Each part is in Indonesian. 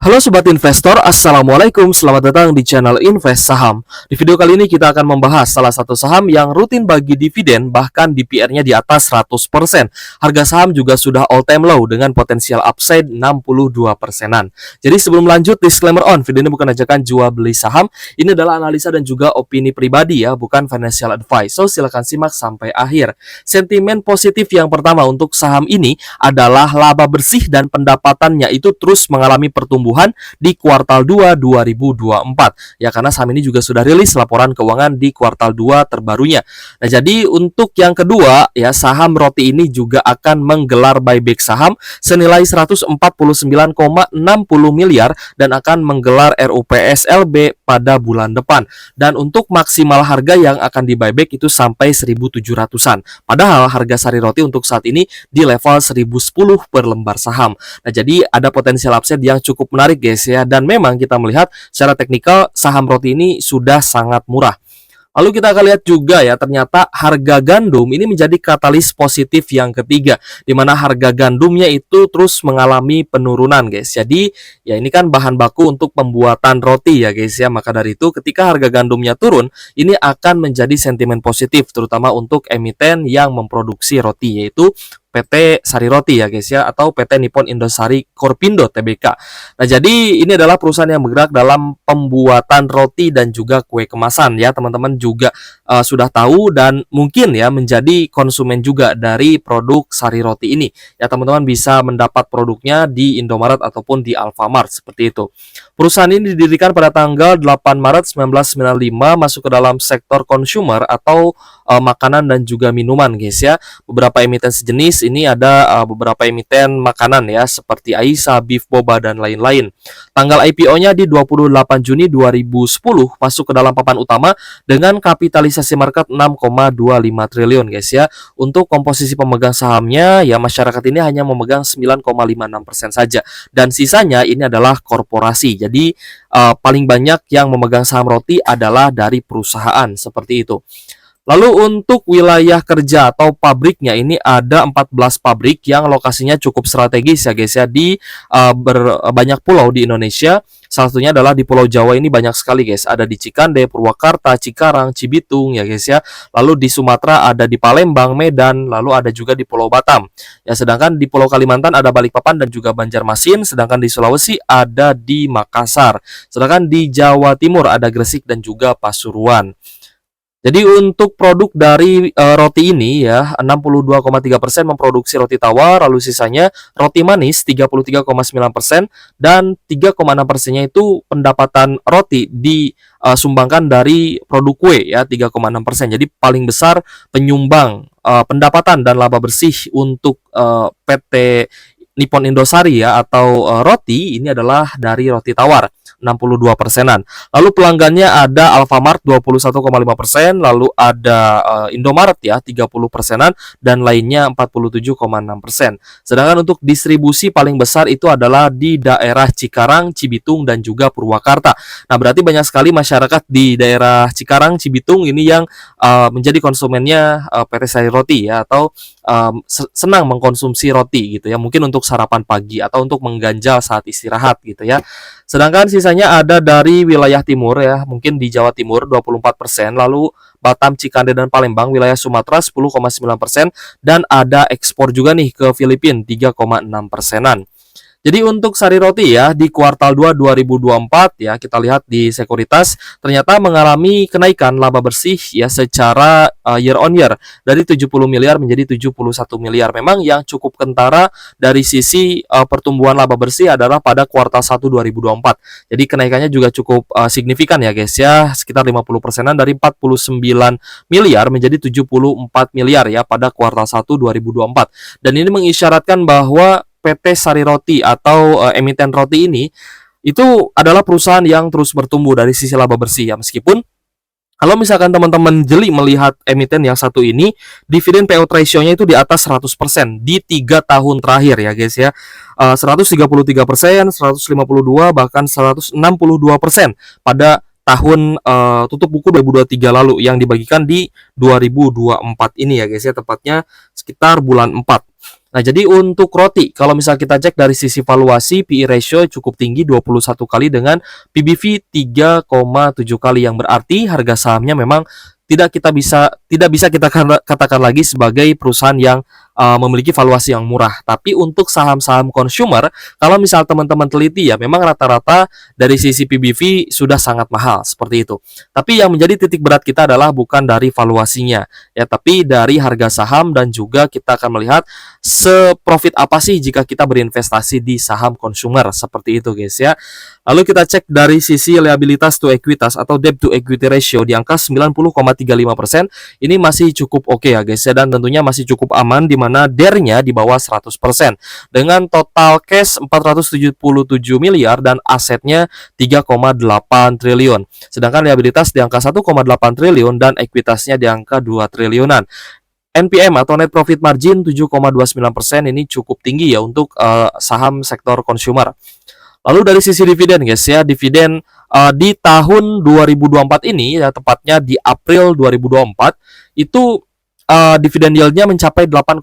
Halo Sobat Investor, Assalamualaikum, selamat datang di channel Invest Saham. Di video kali ini kita akan membahas salah satu saham yang rutin bagi dividen, bahkan DPR-nya di atas 100%. Harga saham juga sudah all time low dengan potensial upside 62%-an. Jadi sebelum lanjut, disclaimer on, video ini bukan ajakan jual beli saham, ini adalah analisa dan juga opini pribadi ya, bukan financial advice. So silakan simak sampai akhir. Sentimen positif yang pertama untuk saham ini adalah laba bersih dan pendapatannya itu terus mengalami pertumbuhan di kuartal 2 2024. Ya, karena saham ini juga sudah rilis laporan keuangan di kuartal 2 terbarunya. Nah, jadi untuk yang kedua ya, saham roti ini juga akan menggelar buyback saham senilai 149,60 miliar dan akan menggelar RUPSLB pada bulan depan. Dan untuk maksimal harga yang akan di buyback itu sampai 1.700-an. Padahal harga sari roti untuk saat ini di level 1.010 per lembar saham. Nah, jadi ada potensial upside yang cukup menarik guys ya, dan memang kita melihat secara teknikal saham roti ini sudah sangat murah. Lalu kita akan lihat juga ya, ternyata harga gandum ini menjadi katalis positif yang ketiga, di mana harga gandumnya itu terus mengalami penurunan guys. Jadi ya ini kan bahan baku untuk pembuatan roti ya guys ya, maka dari itu ketika harga gandumnya turun, ini akan menjadi sentimen positif terutama untuk emiten yang memproduksi roti, yaitu PT Sari Roti ya guys ya, atau PT Nippon Indosari Korpindo Tbk. Nah, jadi ini adalah perusahaan yang bergerak dalam pembuatan roti dan juga kue kemasan ya. Teman-teman juga sudah tahu dan mungkin ya menjadi konsumen juga dari produk Sari Roti ini. Ya, teman-teman bisa mendapat produknya di Indomaret ataupun di Alfamart seperti itu. Perusahaan ini didirikan pada tanggal 8 Maret 1995, masuk ke dalam sektor consumer atau makanan dan juga minuman guys ya. Beberapa emiten sejenis ini ada beberapa emiten makanan ya, seperti Aisa, Beef Boba dan lain-lain. Tanggal IPO-nya di 28 Juni 2010, masuk ke dalam papan utama dengan kapitalisasi market 6,25 triliun guys ya. Untuk komposisi pemegang sahamnya ya, masyarakat ini hanya memegang 9,56% saja, dan sisanya ini adalah korporasi. Jadi paling banyak yang memegang saham roti adalah dari perusahaan seperti itu. Lalu untuk wilayah kerja atau pabriknya ini ada 14 pabrik yang lokasinya cukup strategis ya guys ya, di banyak pulau di Indonesia. Salah satunya adalah di Pulau Jawa, ini banyak sekali guys. Ada di Cikande, Purwakarta, Cikarang, Cibitung ya guys ya. Lalu di Sumatera ada di Palembang, Medan, lalu ada juga di Pulau Batam. Ya, sedangkan di Pulau Kalimantan ada Balikpapan dan juga Banjarmasin, sedangkan di Sulawesi ada di Makassar. Sedangkan di Jawa Timur ada Gresik dan juga Pasuruan. Jadi untuk produk dari roti ini ya, 62,3% memproduksi roti tawar, lalu sisanya roti manis 33,9%, dan 3,6%-nya itu pendapatan roti disumbangkan dari produk kue ya, 3,6%. Jadi paling besar penyumbang pendapatan dan laba bersih untuk PT Nippon Indosari ya, atau roti ini adalah dari roti tawar 62%-an. Lalu pelanggannya ada Alfamart 21,5%, lalu ada Indomaret ya 30%-an, dan lainnya 47,6%. Sedangkan untuk distribusi paling besar itu adalah di daerah Cikarang, Cibitung dan juga Purwakarta. Nah, berarti banyak sekali masyarakat di daerah Cikarang, Cibitung ini yang menjadi konsumennya PT Sari Roti ya, atau senang mengkonsumsi roti gitu ya, mungkin untuk sarapan pagi atau untuk mengganjal saat istirahat gitu ya. Sedangkan sisanya ada dari wilayah timur ya, mungkin di Jawa Timur 24%, lalu Batam, Cikande dan Palembang, wilayah Sumatera 10,9%, dan ada ekspor juga nih ke Filipina 3,6%-an. Jadi untuk Sari Roti ya, di kuartal 2 2024 ya, kita lihat di sekuritas ternyata mengalami kenaikan laba bersih ya secara year on year dari 70 miliar menjadi 71 miliar. Memang yang cukup kentara dari sisi pertumbuhan laba bersih adalah pada kuartal 1 2024. Jadi kenaikannya juga cukup signifikan ya guys ya, sekitar 50%-an, dari 49 miliar menjadi 74 miliar ya pada kuartal 1 2024. Dan ini mengisyaratkan bahwa PT Sari Roti atau emiten roti ini itu adalah perusahaan yang terus bertumbuh dari sisi laba bersih ya, meskipun kalau misalkan teman-teman jeli melihat emiten yang satu ini, dividen payout ratio-nya itu di atas 100% di 3 tahun terakhir ya guys ya. 133%, 152%, bahkan 162% pada tahun tutup buku 2023 lalu yang dibagikan di 2024 ini ya guys ya, tepatnya sekitar bulan 4. Nah, jadi untuk roti, kalau misal kita cek dari sisi valuasi, PE ratio cukup tinggi 21 kali dengan PBV 3,7 kali, yang berarti harga sahamnya memang tidak bisa kita katakan lagi sebagai perusahaan yang memiliki valuasi yang murah. Tapi untuk saham-saham consumer, kalau misal teman-teman teliti ya, memang rata-rata dari sisi PBV sudah sangat mahal seperti itu. Tapi yang menjadi titik berat kita adalah bukan dari valuasinya ya, tapi dari harga saham, dan juga kita akan melihat seprofit apa sih jika kita berinvestasi di saham consumer seperti itu guys ya. Lalu kita cek dari sisi liabilitas to ekuitas atau debt to equity ratio di angka 90,35%. Ini masih cukup oke ya guys ya, dan tentunya masih cukup aman di mana DER-nya di bawah 100% dengan total cash 477 miliar dan asetnya 3,8 triliun. Sedangkan liabilitas di angka 1,8 triliun dan ekuitasnya di angka 2 triliunan. NPM atau net profit margin 7,29%, ini cukup tinggi ya untuk saham sektor consumer. Lalu dari sisi dividen guys ya, dividen di tahun 2024 ini ya, tepatnya di April 2024 itu dividen yieldnya mencapai 8,6%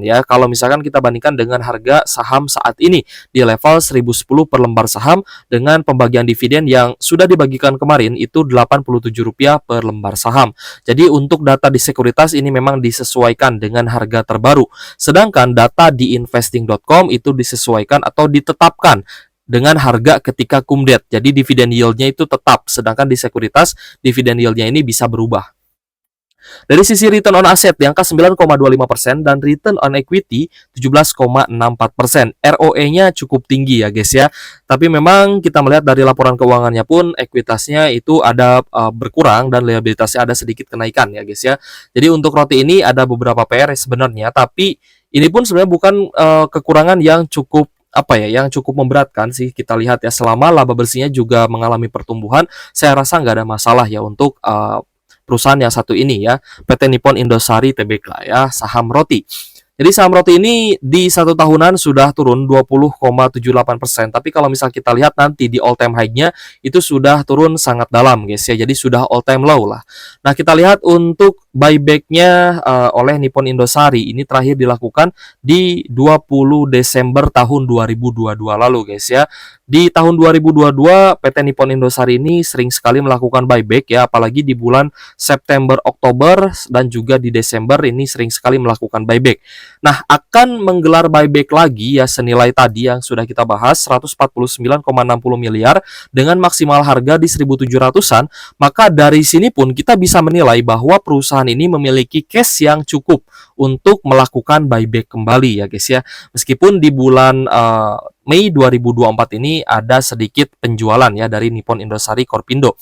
ya. Kalau misalkan kita bandingkan dengan harga saham saat ini di level 1010 per lembar saham dengan pembagian dividen yang sudah dibagikan kemarin itu Rp87 per lembar saham. Jadi untuk data di sekuritas ini memang disesuaikan dengan harga terbaru. Sedangkan data di investing.com itu disesuaikan atau ditetapkan dengan harga ketika kumdet. Jadi dividen yieldnya itu tetap, sedangkan di sekuritas dividen yieldnya ini bisa berubah. Dari sisi return on asset di angka 9,25% dan return on equity 17,64%. ROE-nya cukup tinggi ya guys ya. Tapi memang kita melihat dari laporan keuangannya pun ekuitasnya itu ada berkurang dan liabilitasnya ada sedikit kenaikan ya guys ya. Jadi untuk roti ini ada beberapa PR sebenarnya, tapi ini pun sebenarnya bukan kekurangan yang cukup yang cukup memberatkan sih. Kita lihat ya, selama laba bersihnya juga mengalami pertumbuhan, saya rasa nggak ada masalah ya untuk perusahaan yang satu ini ya, PT Nippon Indosari Tbk ya, saham roti. Jadi saham roti ini di satu tahunan sudah turun 20,78%. Tapi kalau misal kita lihat nanti di all time high-nya itu sudah turun sangat dalam guys ya. Jadi sudah all time low lah. Nah kita lihat untuk buyback-nya oleh Nippon Indosari ini terakhir dilakukan di 20 Desember tahun 2022 lalu guys ya. Di tahun 2022 PT Nippon Indosari ini sering sekali melakukan buyback ya, apalagi di bulan September, Oktober dan juga di Desember ini sering sekali melakukan buyback. Nah, akan menggelar buyback lagi ya senilai tadi yang sudah kita bahas 149,60 miliar dengan maksimal harga di 1.700-an, maka dari sini pun kita bisa menilai bahwa perusahaan ini memiliki cash yang cukup untuk melakukan buyback kembali ya guys ya. Meskipun di bulan Mei 2024 ini ada sedikit penjualan ya dari Nippon Indosari Korpindo.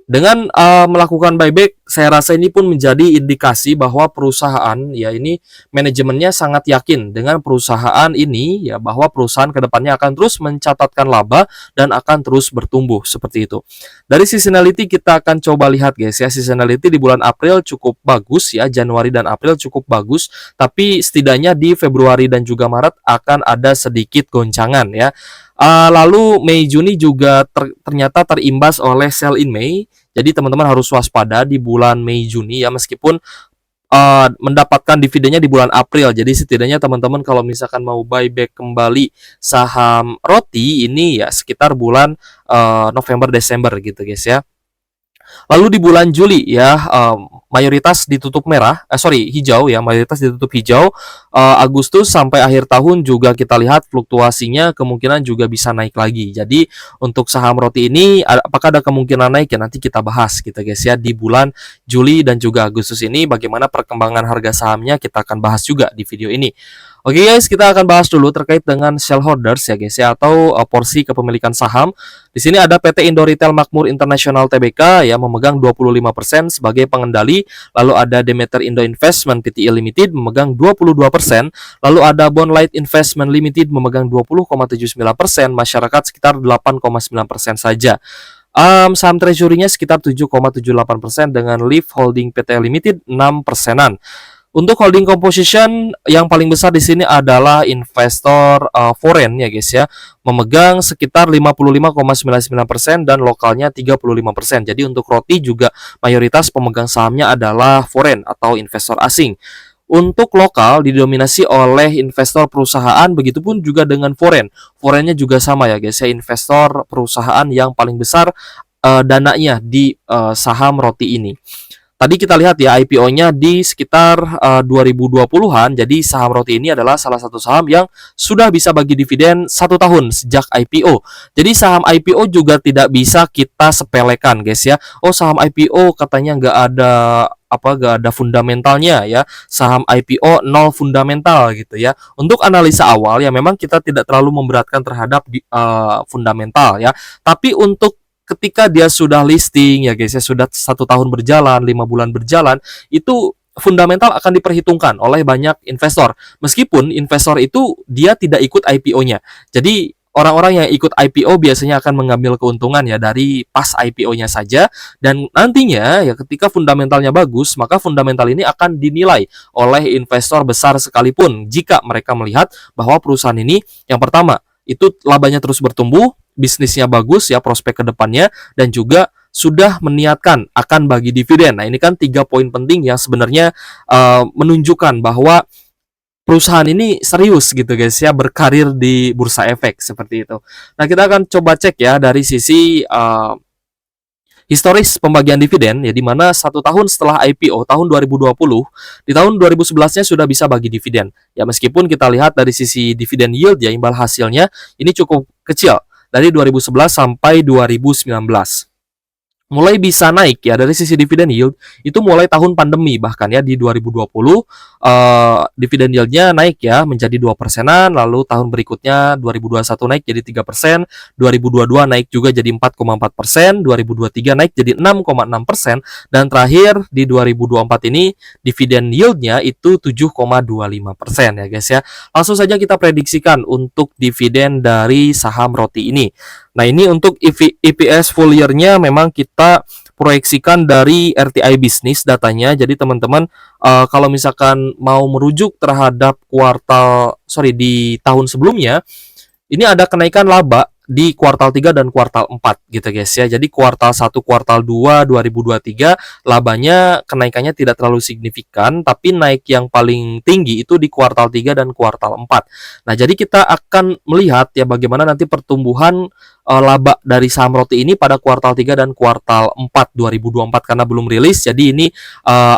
Dengan melakukan buyback, saya rasa ini pun menjadi indikasi bahwa perusahaan ya ini manajemennya sangat yakin dengan perusahaan ini ya, bahwa perusahaan kedepannya akan terus mencatatkan laba dan akan terus bertumbuh seperti itu. Dari seasonality kita akan coba lihat guys ya, seasonality di bulan April cukup bagus ya, Januari dan April cukup bagus, tapi setidaknya di Februari dan juga Maret akan ada sedikit goncangan ya. Lalu Mei Juni juga ternyata terimbas oleh sell in Mei. Jadi teman-teman harus waspada di bulan Mei Juni ya, meskipun mendapatkan dividennya di bulan April. Jadi setidaknya teman-teman kalau misalkan mau buyback kembali saham roti ini ya sekitar bulan November Desember gitu guys ya. Lalu di bulan Juli ya mayoritas ditutup hijau ya, mayoritas ditutup hijau. Agustus sampai akhir tahun juga kita lihat fluktuasinya kemungkinan juga bisa naik lagi. Jadi untuk saham roti ini apakah ada kemungkinan naik ya, nanti kita bahas gitu guys ya di bulan Juli dan juga Agustus ini bagaimana perkembangan harga sahamnya kita akan bahas juga di video ini. Oke guys, kita akan bahas dulu terkait dengan shareholders ya guys ya, atau porsi kepemilikan saham. Di sini ada PT Indo Retail Makmur International Tbk ya memegang 25% sebagai pengendali, lalu ada Demeter Indo Investment Pte Limited memegang 22%, lalu ada Bonlight Investment Limited memegang 20,79%, masyarakat sekitar 8,9% saja. Saham treasury-nya sekitar 7,78% dengan Leaf Holding Pte Limited 6%-an. Untuk holding composition yang paling besar di sini adalah investor foreign ya guys ya, memegang sekitar 55,99% dan lokalnya 35%. Jadi untuk roti juga mayoritas pemegang sahamnya adalah foreign atau investor asing. Untuk lokal didominasi oleh investor perusahaan, begitupun juga dengan foreign. Foreignnya juga sama ya guys ya, investor perusahaan yang paling besar dananya di saham roti ini. Tadi kita lihat ya IPO-nya di sekitar 2020-an. Jadi saham roti ini adalah salah satu saham yang sudah bisa bagi dividen 1 tahun sejak IPO. Jadi saham IPO juga tidak bisa kita sepelekan guys ya. Oh, saham IPO katanya nggak ada fundamentalnya ya. Saham IPO nol fundamental gitu ya. Untuk analisa awal ya memang kita tidak terlalu memberatkan terhadap fundamental ya. Tapi untuk ketika dia sudah listing ya guys ya, sudah 1 tahun berjalan, 5 bulan berjalan, itu fundamental akan diperhitungkan oleh banyak investor. Meskipun investor itu dia tidak ikut IPO-nya. Jadi orang-orang yang ikut IPO biasanya akan mengambil keuntungan ya dari pas IPO-nya saja, dan nantinya ya ketika fundamentalnya bagus, maka fundamental ini akan dinilai oleh investor besar sekalipun jika mereka melihat bahwa perusahaan ini yang pertama itu labanya terus bertumbuh, bisnisnya bagus ya, prospek ke depannya, dan juga sudah meniatkan akan bagi dividen. Nah, ini kan 3 poin penting yang sebenarnya menunjukkan bahwa perusahaan ini serius gitu guys ya, berkarir di bursa efek seperti itu. Nah, kita akan coba cek ya dari sisi historis pembagian dividen ya, di mana 1 tahun setelah IPO tahun 2020, di tahun 2011-nya sudah bisa bagi dividen. Ya meskipun kita lihat dari sisi dividen yield ya, imbal hasilnya ini cukup kecil dari 2011 sampai 2019. Mulai bisa naik ya dari sisi dividen yield itu mulai tahun pandemi, bahkan ya di 2020 dividen yieldnya naik ya menjadi 2%-an, lalu tahun berikutnya 2021 naik jadi 3%, 2022 naik juga jadi 4,4%, 2023 naik jadi 6,6%, dan terakhir di 2024 ini dividen yieldnya itu 7,25% ya guys ya. Langsung saja kita prediksikan untuk dividen dari saham roti ini. Nah, ini untuk EPS full year-nya memang kita proyeksikan dari RTI Bisnis datanya. Jadi teman-teman kalau misalkan mau merujuk terhadap di tahun sebelumnya, ini ada kenaikan laba di kuartal 3 dan kuartal 4 gitu guys ya. Jadi kuartal 1, kuartal 2 2023 labanya kenaikannya tidak terlalu signifikan, tapi naik yang paling tinggi itu di kuartal 3 dan kuartal 4. Nah, jadi kita akan melihat ya bagaimana nanti pertumbuhan laba dari saham roti ini pada kuartal 3 dan kuartal 4 2024, karena belum rilis. Jadi ini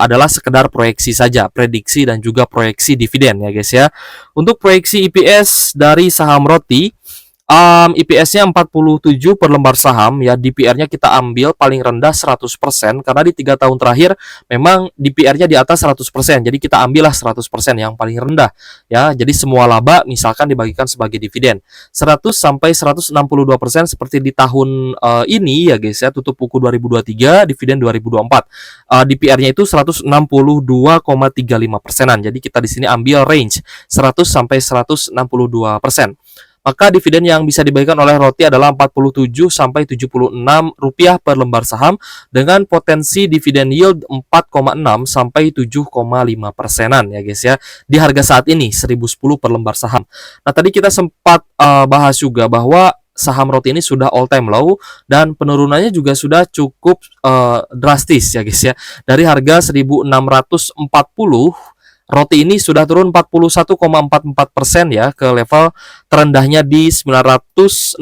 adalah sekedar proyeksi saja, prediksi dan juga proyeksi dividen ya guys ya. Untuk proyeksi EPS dari saham roti, IPS-nya 47 per lembar saham ya, DPR-nya kita ambil paling rendah 100% karena di 3 tahun terakhir memang DPR-nya di atas 100%. Jadi kita ambillah 100% yang paling rendah ya. Jadi semua laba misalkan dibagikan sebagai dividen. 100 sampai 162% seperti di tahun ini ya guys ya, tutup buku 2023, dividen 2024. DPR-nya itu 162,35%-an. Jadi kita di sini ambil range 100 sampai 162%. Maka dividen yang bisa dibagikan oleh roti adalah 47 sampai 76 rupiah per lembar saham dengan potensi dividen yield 4,6 sampai 7,5%-an ya guys ya. Di harga saat ini 1010 per lembar saham. Nah, tadi kita sempat bahas juga bahwa saham roti ini sudah all time low dan penurunannya juga sudah cukup drastis ya guys ya. Dari harga 1640, roti ini sudah turun 41,44% ya ke level terendahnya di 960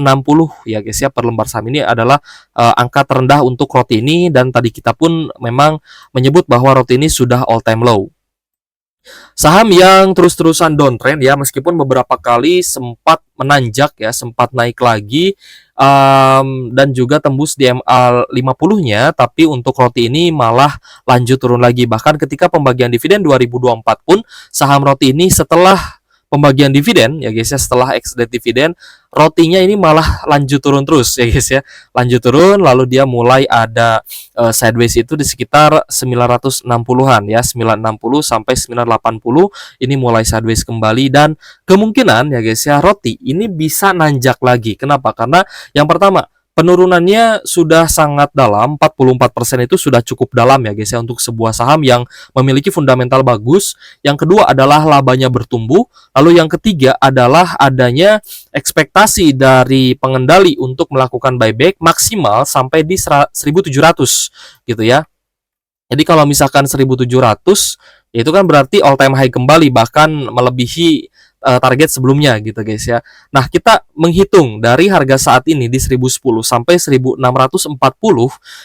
ya guys ya per lembar saham. Ini adalah angka terendah untuk roti ini, dan tadi kita pun memang menyebut bahwa roti ini sudah all time low. Saham yang terus-terusan downtrend ya, meskipun beberapa kali sempat menanjak ya, sempat naik lagi dan juga tembus di MA 50-nya, tapi untuk roti ini malah lanjut turun lagi. Bahkan ketika pembagian dividen 2024 pun saham roti ini setelah pembagian dividen ya guys ya, setelah ex-date dividen, rotinya ini malah lanjut turun terus ya guys ya, lanjut turun, lalu dia mulai ada sideways itu di sekitar 960-an ya, 960 sampai 980 ini mulai sideways kembali, dan kemungkinan ya guys ya roti ini bisa nanjak lagi. Kenapa? Karena yang pertama, penurunannya sudah sangat dalam, 44% itu sudah cukup dalam ya guys ya untuk sebuah saham yang memiliki fundamental bagus. Yang kedua adalah labanya bertumbuh. Lalu yang ketiga adalah adanya ekspektasi dari pengendali untuk melakukan buyback maksimal sampai di 1.700 gitu ya. Jadi kalau misalkan 1.700 Itu kan berarti all time high kembali, bahkan melebihi target sebelumnya gitu guys ya. Nah, kita menghitung dari harga saat ini di 1010 sampai 1640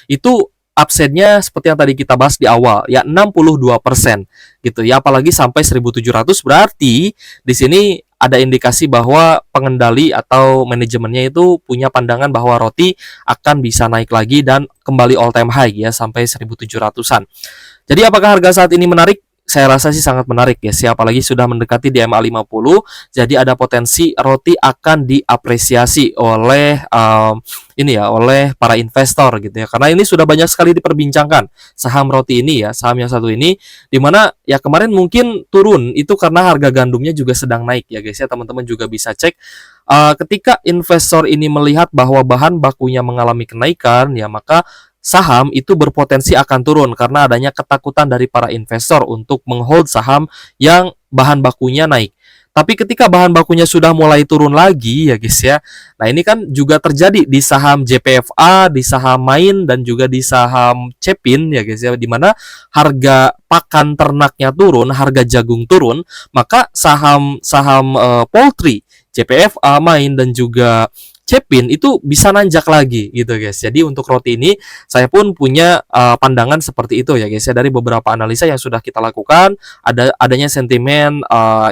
itu upside-nya seperti yang tadi kita bahas di awal ya 62% gitu ya. Apalagi sampai 1700 berarti di sini ada indikasi bahwa pengendali atau manajemennya itu punya pandangan bahwa roti akan bisa naik lagi dan kembali all time high ya sampai 1700-an. Jadi apakah harga saat ini menarik? Saya rasa sih sangat menarik ya, apalagi sudah mendekati di MA 50, jadi ada potensi roti akan diapresiasi oleh ini ya, oleh para investor gitu ya. Karena ini sudah banyak sekali diperbincangkan saham roti ini ya, saham yang satu ini di mana ya kemarin mungkin turun itu karena harga gandumnya juga sedang naik ya guys ya. Teman-teman juga bisa cek ketika investor ini melihat bahwa bahan bakunya mengalami kenaikan ya, maka saham itu berpotensi akan turun karena adanya ketakutan dari para investor untuk menghold saham yang bahan bakunya naik. Tapi ketika bahan bakunya sudah mulai turun lagi ya guys ya. Nah, ini kan juga terjadi di saham JPFA, di saham Main dan juga di saham Cepin ya guys ya, di mana harga pakan ternaknya turun, harga jagung turun, maka saham-saham poultry, JPFA, Main dan juga Cepin itu bisa nanjak lagi gitu guys. Jadi untuk roti ini saya pun punya pandangan seperti itu ya guys ya, dari beberapa analisa yang sudah kita lakukan, adanya sentimen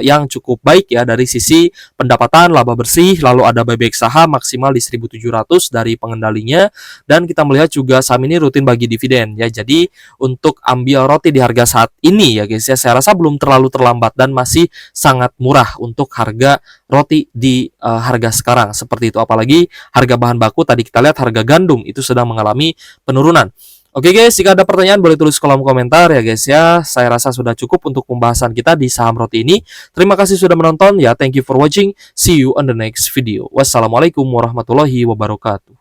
yang cukup baik ya dari sisi pendapatan, laba bersih, lalu ada buyback saham maksimal di 1700 dari pengendalinya, dan kita melihat juga saham ini rutin bagi dividen ya. Jadi untuk ambil roti di harga saat ini ya guys ya, saya rasa belum terlalu terlambat dan masih sangat murah untuk harga roti di harga sekarang seperti itu. Apalagi harga bahan baku tadi kita lihat harga gandum itu sedang mengalami penurunan. Oke guys, jika ada pertanyaan boleh tulis kolom komentar ya guys ya. Saya rasa sudah cukup untuk pembahasan kita di saham roti ini. Terima kasih sudah menonton ya. Thank you for watching. See you on the next video. Wassalamualaikum warahmatullahi wabarakatuh.